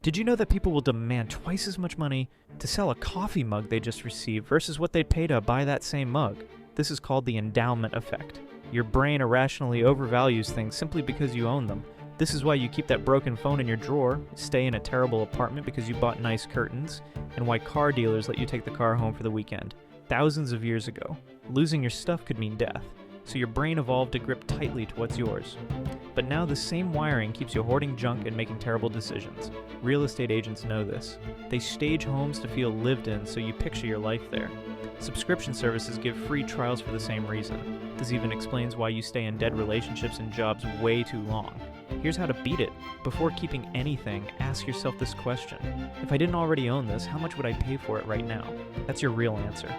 Did you know that people will demand twice as much money to sell a coffee mug they just received versus what they'd pay to buy that same mug? This is called the endowment effect. Your brain irrationally overvalues things simply because you own them. This is why you keep that broken phone in your drawer, stay in a terrible apartment because you bought nice curtains, and why car dealers let you take the car home for the weekend. Thousands of years ago, losing your stuff could mean death, so your brain evolved to grip tightly to what's yours. But now the same wiring keeps you hoarding junk and making terrible decisions. Real estate agents know this. They stage homes to feel lived in, so you picture your life there. Subscription services give free trials for the same reason. This even explains why you stay in dead relationships and jobs way too long. Here's how to beat it. Before keeping anything, ask yourself this question. If I didn't already own this, how much would I pay for it right now? That's your real answer.